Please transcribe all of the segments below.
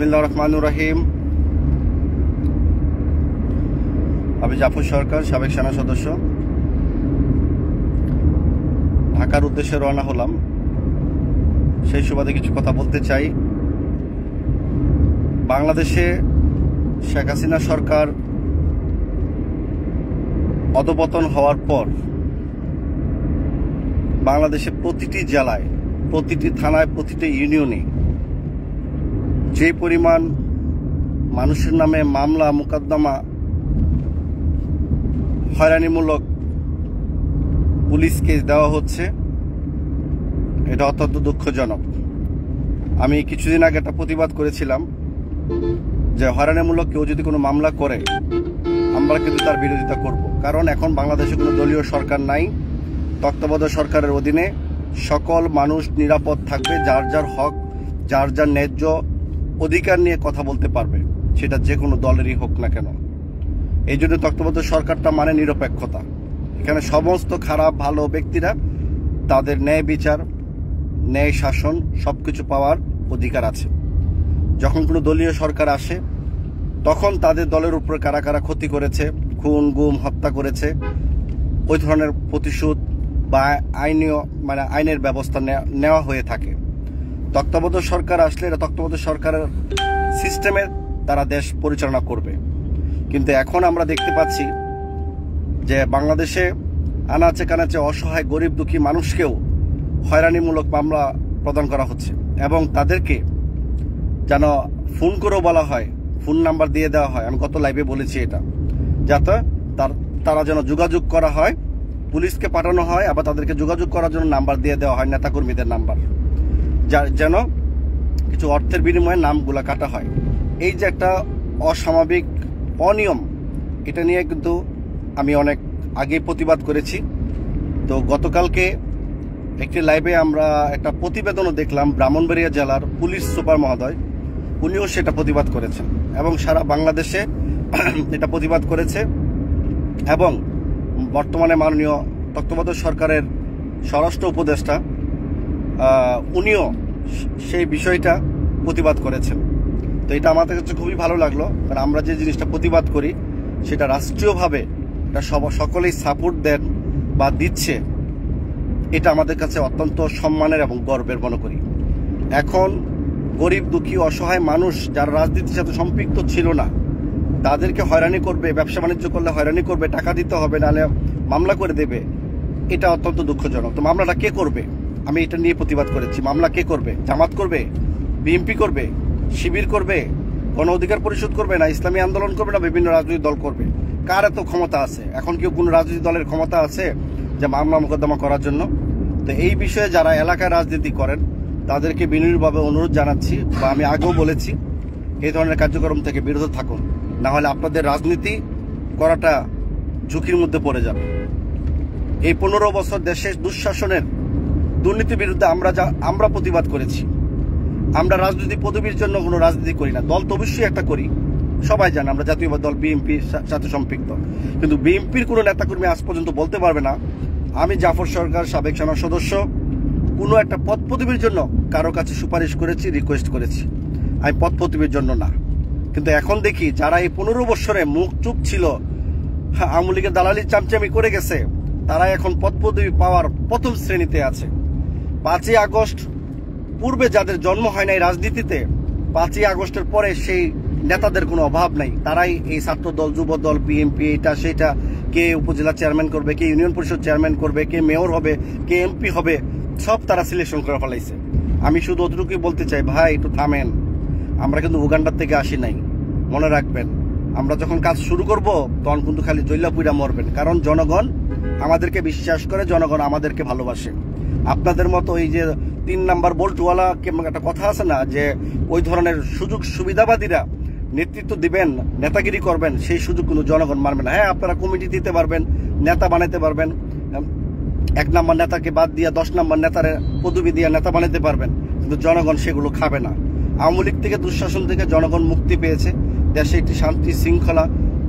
বিসমিল্লাহির রহমানির রহিম। আমি জাফর সরকার, সাবেক সেনা সদস্য, ঢাকার উদ্দেশ্যে রওনা হলাম। সেই সুবাদে কিছু কথা বলতে চাই। বাংলাদেশে শেখ হাসিনা সরকার অধঃপতন হওয়ার পর বাংলাদেশে প্রতিটি জেলায়, প্রতিটি থানায়, প্রতিটি ইউনিয়নে যে পরিমাণ মানুষের নামে মামলা মোকদ্দমা, হয়রানিমূলক পুলিশ কেস দেওয়া হচ্ছে, এটা অত্যন্ত দুঃখজনক। আমি কিছুদিন আগে একটা প্রতিবাদ করেছিলাম যে হয়রানিমূলক কেউ যদি কোনো মামলা করে আমরা কিন্তু তার বিরোধিতা করব। কারণ এখন বাংলাদেশে কোনো দলীয় সরকার নাই। তত্ত্বাবধায়ক সরকারের অধীনে সকল মানুষ নিরাপদ থাকবে, যার যার হক, যার যার ন্যায্য অধিকার নিয়ে কথা বলতে পারবে, সেটা যে কোনো দলেরই হোক না কেন। এই জন্য তত্ত্বাবধায়ক সরকারটা মানে নিরপেক্ষতা। এখানে সমস্ত খারাপ ভালো ব্যক্তিরা তাদের ন্যায় বিচার, ন্যায় শাসন সবকিছু পাওয়ার অধিকার আছে। যখন কোনো দলীয় সরকার আসে তখন তাদের দলের উপরে কারা কারা ক্ষতি করেছে, খুন গুম হত্যা করেছে, ওই ধরনের প্রতিশোধ বা আইনের ব্যবস্থা নেওয়া হয়ে থাকে। তত্ত্বাবধায়ক সরকার আসলে এটা তত্ত্বাবধায়ক সরকারের সিস্টেমে তারা দেশ পরিচালনা করবে। কিন্তু এখন আমরা দেখতে পাচ্ছি যে বাংলাদেশে আনাচে কানাচে অসহায় গরিব দুঃখী মানুষকেও হয়রানিমূলক মামলা প্রদান করা হচ্ছে এবং তাদেরকে যেন ফোন করেও বলা হয়, ফোন নাম্বার দিয়ে দেওয়া হয়। আমি গত লাইভে বলেছি এটা, যাতে তারা যেন যোগাযোগ করা হয়, পুলিশকে পাঠানো হয়, আবার তাদেরকে যোগাযোগ করার জন্য নাম্বার দিয়ে দেওয়া হয়, নেতাকর্মীদের নাম্বার, যেন কিছু অর্থের বিনিময়ে নামগুলা কাটা হয়। এই যে একটা অস্বাভাবিক অনিয়ম, এটা নিয়ে কিন্তু আমি অনেক আগে প্রতিবাদ করেছি। তো গতকালকে একটি লাইভে আমরা একটা প্রতিবেদনও দেখলাম, ব্রাহ্মণবাড়িয়া জেলার পুলিশ সুপার মহোদয় উনিও সেটা প্রতিবাদ করেছেন এবং সারা বাংলাদেশে এটা প্রতিবাদ করেছে। এবং বর্তমানে মাননীয় তত্ত্বাবধায়ক সরকারের স্বরাষ্ট্র উপদেষ্টা উনিও সেই বিষয়টা প্রতিবাদ করেছেন। তো এটা আমাদের কাছে খুবই ভালো লাগলো, কারণ আমরা যে জিনিসটা প্রতিবাদ করি সেটা রাষ্ট্রীয়ভাবে এটা সকলেই সাপোর্ট দেন বা দিচ্ছে, এটা আমাদের কাছে অত্যন্ত সম্মানের এবং গর্বের মনে করি। এখন গরিব দুঃখী অসহায় মানুষ যারা রাজনীতির সাথে সম্পৃক্ত ছিল না, তাদেরকে হয়রানি করবে, ব্যবসা বাণিজ্য করলে হয়রানি করবে, টাকা দিতে হবে, নাহলে মামলা করে দেবে, এটা অত্যন্ত দুঃখজনক। তো মামলাটা কে করবে? আমি এটা নিয়ে প্রতিবাদ করেছি। মামলা কে করবে? জামাত করবে, বিএনপি করবে, শিবির করবে, গণ অধিকার পরিষদ করবে, না ইসলামী আন্দোলন করবে, না বিভিন্ন রাজনৈতিক দল করবে? কার এত ক্ষমতা আছে? এখন কেউ কোনো রাজনৈতিক দলের ক্ষমতা আছে যে মামলা মোকদ্দমা করার জন্য? তো এই বিষয়ে যারা এলাকায় রাজনীতি করেন তাদেরকে বিনয়ীভাবে অনুরোধ জানাচ্ছি, বা আমি আগেও বলেছি, এই ধরনের কার্যক্রম থেকে বিরত থাকুন, না হলে আপনাদের রাজনীতি করাটা ঝুঁকির মধ্যে পড়ে যাবে। এই 15 বছর দেশের দুঃশাসনের দুর্নীতির বিরুদ্ধে আমরা প্রতিবাদ করেছি। আমরা রাজনৈতিক পদবীর জন্য কোনো রাজনীতি করি না। দল তো অবশ্যই একটা করি, সবাই জানে আমরা জাতীয় দল বিএনপির সাথে সম্পৃক্ত, কিন্তু বিএনপির কোনো নেতাকর্মী আজ পর্যন্ত বলতে পারবে না আমি জাফর সরকার, সাবেক সেনা সদস্য, কোনো একটা পদ পদবীর জন্য কারো কাছে সুপারিশ করেছি, রিকোয়েস্ট করেছি। আমি পদ পদবীর জন্য না। কিন্তু এখন দেখি যারা এই 15 বছরে মুখ চুপ ছিল, আওয়ামী লীগের দালালি চামচামি করে গেছে, তারা এখন পদ পদবী পাওয়ার প্রথম শ্রেণীতে আছে। 5ই আগস্ট পূর্বে যাদের জন্ম হয় নাই রাজনীতিতে, 5ই আগস্টের পরে সেই নেতাদের কোনো অভাব নাই। তারাই এই ছাত্র দল, যুব দল, বিএনপি, এটা সেটা, কে উপজেলা চেয়ারম্যান করবে, কে ইউনিয়ন পরিষদ চেয়ারম্যান করবে, কে মেয়র হবে, কে এমপি হবে, সব তারা সিলেকশন করে ফেলাইছে। আমি শুধু অতটুকুই বলতে চাই, ভাই একটু থামেন। আমরা কিন্তু উগান্ডার থেকে আসি নাই, মনে রাখবেন। আমরা যখন কাজ শুরু করব তখন কিন্তু খালি জৈলা পুইরা মরবেন, কারণ জনগণ আমাদেরকে বিশ্বাস করে, জনগণ আমাদেরকে ভালোবাসে। আপনাদের মতো এই যে 3 নাম্বার বোল্টওয়ালা একটা কথা আছে না, যে ওই ধরনের সুযোগ সুবিধাবাদীরা নেতৃত্ব দিবেন, নেতাগিরি করবেন, সেই সুযোগ কিন্তু জনগণ মানবে না। হ্যাঁ, আপনারা কমিটি দিতে পারবেন, নেতা বানাইতে পারবেন, 1 নাম্বার নেতাকে বাদ দিয়া 10 নাম্বার নেতার পদবি দিয়া নেতা বানাইতে পারবেন, কিন্তু জনগণ সেগুলো খাবে না। আওয়ামী লীগ থেকে, দুঃশাসন থেকে জনগণ মুক্তি পেয়েছে। দেশে একটি শান্তি শৃঙ্খলা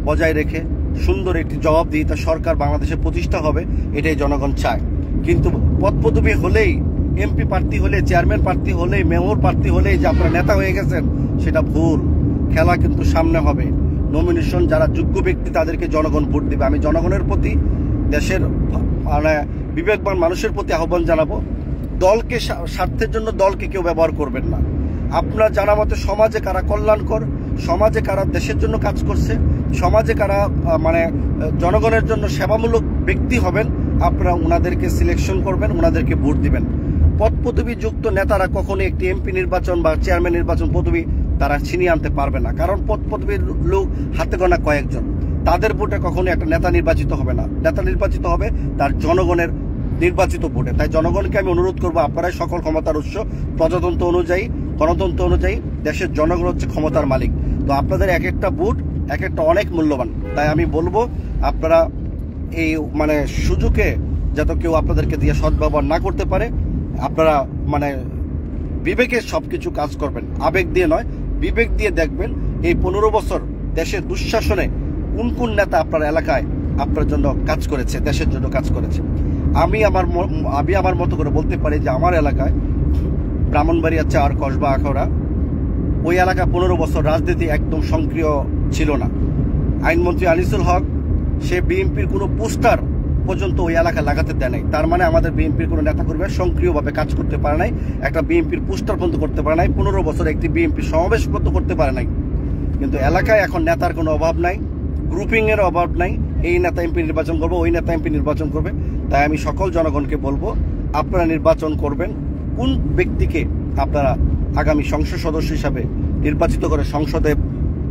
বজায় রেখে সুন্দর একটি জবাবদিহিতা সরকার বাংলাদেশে প্রতিষ্ঠা হবে, এটাই জনগণ চায়। কিন্তু পদ পদবি হলেই এমপি প্রার্থী হলে, চেয়ারম্যান প্রার্থী হলে, মেয়র প্রার্থী হলে যে আপনারা নেতা হয়ে গেছেন, সেটা ভুল। খেলা কিন্তু সামনে হবে। নমিনেশন যারা যোগ্য ব্যক্তি তাদেরকে জনগণ ভোট দেবে। আমি জনগণের প্রতি, দেশের মানে বিবেকবান মানুষের প্রতি আহ্বান জানাবো, দলকে স্বার্থের জন্য দলকে কেউ ব্যবহার করবেন না। আপনার জানা মতে সমাজে কারা কল্যাণকর, সমাজে কারা দেশের জন্য কাজ করছে, সমাজে কারা মানে জনগণের জন্য সেবামূলক ব্যক্তি হবেন, আপনারা ওনাদেরকে সিলেকশন করবেন, ওনাদেরকে ভোট দিবেন। পদ পদবি যুক্ত নেতারা কখনো একটি এমপি নির্বাচন বা চেয়ারম্যান নির্বাচন পদবি তারা ছিনিয়ে আনতে পারবে না, কারণ পদ পদবির লোক হাতে গোনা কয়েকজন। তাদের ভোটে কখনো একটা নেতা নির্বাচিত হবে না। নেতা নির্বাচিত হবে তার জনগণের নির্বাচিত ভোটে। তাই জনগণকে আমি অনুরোধ করবো, আপনারাই সকল ক্ষমতার উৎস। প্রজাতন্ত্র অনুযায়ী, গণতন্ত্র অনুযায়ী দেশের জনগণ হচ্ছে ক্ষমতার মালিক। তো আপনাদের এক একটা ভোট এক একটা অনেক মূল্যবান। তাই আমি বলবো আপনারা এই মানে সুযোগে যাতে কেউ আপনাদেরকে দিয়ে সদ্ব্যবহার না করতে পারে, আপনারা মানে বিবেকে সবকিছু কাজ করবেন, আবেগ দিয়ে নয়, বিবেক দিয়ে দেখবেন এই 15 বছর দেশের দুঃশাসনে কোন কোন নেতা আপনার এলাকায় আপনার জন্য কাজ করেছে, দেশের জন্য কাজ করেছে। আমি আমার মতো করে বলতে পারি যে আমার এলাকায় ব্রাহ্মণবাড়িয়া 4 কসবা আখাউড়া, ওই এলাকা 15 বছর রাজনীতি একদম সক্রিয় ছিল না। আইনমন্ত্রী আনিসুল হক সে বিএনপির কোনো পোস্টার পর্যন্ত ওই এলাকা লাগাতে দেয় নাই। তার মানে আমাদের বিএনপির কোনো নেতা কর্মী সক্রিয়ভাবে কাজ করতে পারে নাই, একটা বিএনপির পোস্টার পর্যন্ত করতে পারে নাই, 15 বছর একটি বিএনপি সমাবেশ পর্যন্ত করতে পারে নাই। কিন্তু এলাকায় এখন নেতার কোনো অভাব নাই, গ্রুপিং এর অভাব নাই। এই নেতা এমপি নির্বাচন করবে, ওই নেতা এমপি নির্বাচন করবে। তাই আমি সকল জনগণকে বলবো, আপনারা নির্বাচন করবেন কোন ব্যক্তিকে আপনারা আগামী সংসদ সদস্য হিসাবে নির্বাচিত করে সংসদে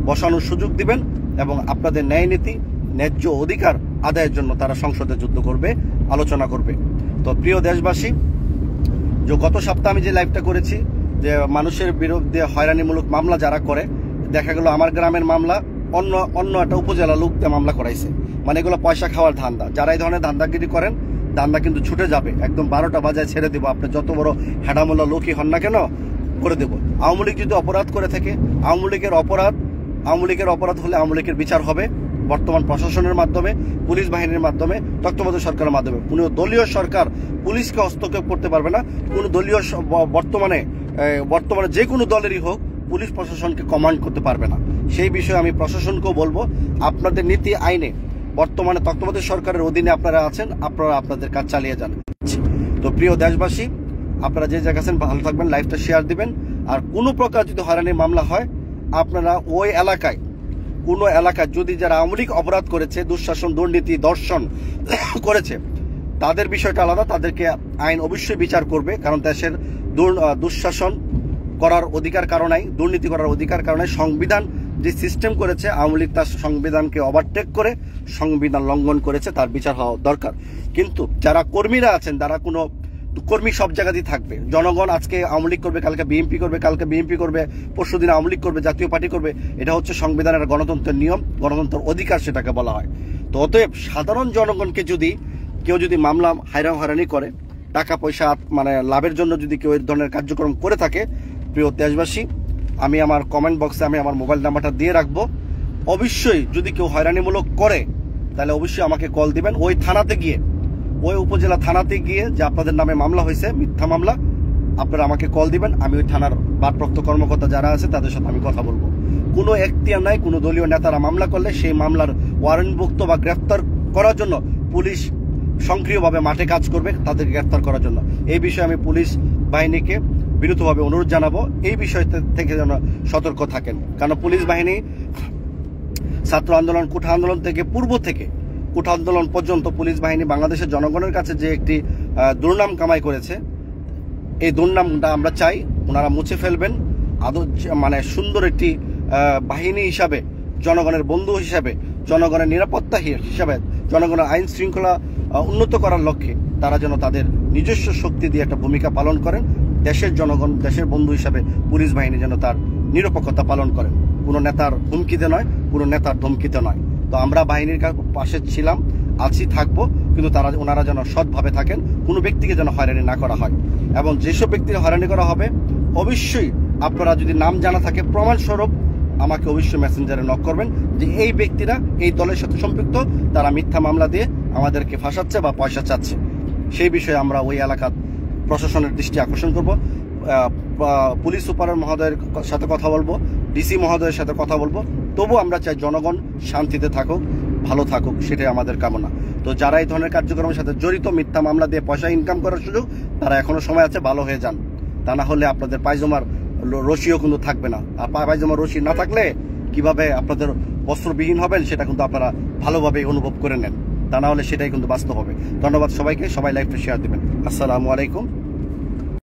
বসানোর সুযোগ দিবেন, এবং আপনাদের ন্যায় নীতি, ন্যায্য অধিকার আদায়ের জন্য তারা সংসদে যুদ্ধ করবে, আলোচনা করবে। তো প্রিয় দেশবাসী, যে গত সপ্তাহে আমি যে লাইভটা করেছি যে মানুষের বিরুদ্ধে হয়রানিমূলক মামলা যারা করে, দেখা গেল আমার গ্রামের মামলা অন্য একটা উপজেলা লোকদের মামলা করাইছে। মানে এগুলো পয়সা খাওয়ার ধান্দা। যারা এই ধরনের ধান্দাগিরি করেন, ধান্দা কিন্তু ছুটে যাবে, একদম 12টা বাজায় ছেড়ে দেবো। আপনি যত বড় হেডামোল্লা লোকই হন না কেন, করে দেবো। আওয়ামী লীগ যদি অপরাধ করে থাকে, আওয়ামী লীগের অপরাধ হলে আওয়ামী লীগের বিচার হবে বর্তমান প্রশাসনের মাধ্যমে, পুলিশ বাহিনীর মাধ্যমে, তত্ত্বাবধায়ক সরকারের মাধ্যমে। কোনো দলীয় সরকার পুলিশকে হস্তক্ষেপ করতে পারবে না। কোনো দলীয় বর্তমানে যে কোনো দলেরই হোক পুলিশ প্রশাসনকে কমান্ড করতে পারবে না। সেই বিষয়ে আমি প্রশাসনকেও বলবো, আপনাদের নীতি আইনে বর্তমানে তত্ত্বাবধায়ক সরকারের অধীনে আপনারা আছেন, আপনারা আপনাদের কাজ চালিয়ে যান। তো প্রিয় দেশবাসী, আপনারা যে জায়গায় আছেন ভালো থাকবেন, লাইভটা শেয়ার দিবেন। আর কোনো প্রকার যদি হয়রানির মামলা হয়, আপনারা ওই এলাকায় কোনো এলাকায় যদি যারা আওয়ামী লীগ অপরাধ করেছে, দুঃশাসন, দুর্নীতি, দর্শন করেছে, তাদের বিষয়টা আলাদা, তাদেরকে আইন অবশ্যই বিচার করবে। কারণ দেশের দুঃশাসন করার অধিকার কারো নাই, দুর্নীতি করার অধিকার কারো নাই। সংবিধান যে সিস্টেম করেছে, আওয়ামী লীগ তার সংবিধানকে ওভারটেক করে সংবিধান লঙ্ঘন করেছে, তার বিচার হওয়া দরকার। কিন্তু যারা কর্মীরা আছেন, যারা কোনো কর্মী সব জায়গাতেই থাকবে। জনগণ আজকে আওয়ামী লীগ করবে, কালকে বিএনপি করবে, কালকে বিএনপি করবে, পরশুদিন আওয়ামী লীগ করবে, জাতীয় পার্টি করবে। এটা হচ্ছে সংবিধানের গণতন্ত্রের নিয়ম, গণতন্ত্রের অধিকার সেটাকে বলা হয়। তো অতএব সাধারণ জনগণকে যদি কেউ মামলা হয়রানি করে, টাকা পয়সা মানে লাভের জন্য যদি কেউ এই ধরনের কার্যক্রম করে থাকে, প্রিয় দেশবাসী, আমি আমার কমেন্ট বক্সে আমি আমার মোবাইল নাম্বারটা দিয়ে রাখবো। অবশ্যই যদি কেউ হয়রানিমূলক করে, তাহলে অবশ্যই আমাকে কল দিবেন। ওই থানাতে গিয়ে, ওই উপজেলা থানাতে গিয়ে যে আপনাদের নামে মামলা হয়েছে, মিথ্যা মামলা, আপনারা আমাকে কল দিবেন। আমি ওই থানার ভারপ্রাপ্ত কর্মকর্তা যারা আছে তাদের সাথে আমি কথা বলবো। কোনো এখতিয়ার নাই, কোনো দলীয় নেতারা মামলা করলে সেই মামলার ওয়ারেন্টভুক্ত বা গ্রেফতার করার জন্য পুলিশ সক্রিয়ভাবে মাঠে কাজ করবে তাদেরকে গ্রেফতার করার জন্য। এই বিষয়ে আমি পুলিশ বাহিনীকে বিরতভাবে অনুরোধ জানাবো, এই বিষয় থেকে যেন সতর্ক থাকেন। কারণ পুলিশ বাহিনী ছাত্র আন্দোলন, কোঠা আন্দোলন থেকে পূর্ব থেকে কোঠা আন্দোলন পর্যন্ত পুলিশ বাহিনী বাংলাদেশের জনগণের কাছে যে একটি দুর্নাম কামাই করেছে, এই দুর্নামটা আমরা চাই ওনারা মুছে ফেলবেন। আদৌ মানে সুন্দর একটি বাহিনী হিসাবে, জনগণের বন্ধু হিসাবে, জনগণের নিরাপত্তা হিসাবে, জনগণের আইন শৃঙ্খলা উন্নত করার লক্ষ্যে তারা যেন তাদের নিজস্ব শক্তি দিয়ে একটা ভূমিকা পালন করেন। দেশের জনগণ, দেশের বন্ধু হিসাবে পুলিশ বাহিনী যেন তার নিরপেক্ষতা পালন করেন, কোনো নেতার হুমকিতে নয়, কোনো নেতার ধমকিতে নয়। তো আমরা বাহিনীর পাশে ছিলাম, আছি, থাকবো, কিন্তু ওনারা যেন সৎভাবে থাকেন, কোনো ব্যক্তিকে যেন হয়রানি না করা হয়। এবং যেসব ব্যক্তিকে হয়রানি করা হবে, অবশ্যই আপনারা যদি নাম জানা থাকে, প্রমাণস্বরূপ আমাকে অবশ্যই মেসেঞ্জারে নক করবেন যে এই ব্যক্তিরা এই দলের সাথে সম্পৃক্ত, তারা মিথ্যা মামলা দিয়ে আমাদেরকে ফাঁসাচ্ছে বা পয়সা চাচ্ছে। সেই বিষয়ে আমরা ওই এলাকার প্রশাসনের দৃষ্টি আকর্ষণ করব। পুলিশ সুপার মহোদয়ের সাথে কথা বলবো, ডিসি মহোদয়ের সাথে কথা বলবো। তবু আমরা চাই জনগণ শান্তিতে থাকুক, ভালো থাকুক, সেটাই আমাদের কামনা। তো যারা এই ধরনের কার্যক্রমের সাথে জড়িত, মিথ্যা মামলা দিয়ে পয়সা ইনকাম করার সুযোগ, তারা এখনো সময় আছে, ভালো হয়ে যান। তা না হলে আপনাদের পায়জামার রশিও কিন্তু থাকবে না। আর পায়জামার রশি না থাকলে কিভাবে আপনাদের বস্ত্রবিহীন হবেন সেটা কিন্তু আপনারা ভালোভাবে অনুভব করে নেন। তা না হলে সেটাই কিন্তু বাস্তব হবে। ধন্যবাদ সবাইকে, সবাই লাইভটা শেয়ার দেবেন। আসসালামু আলাইকুম।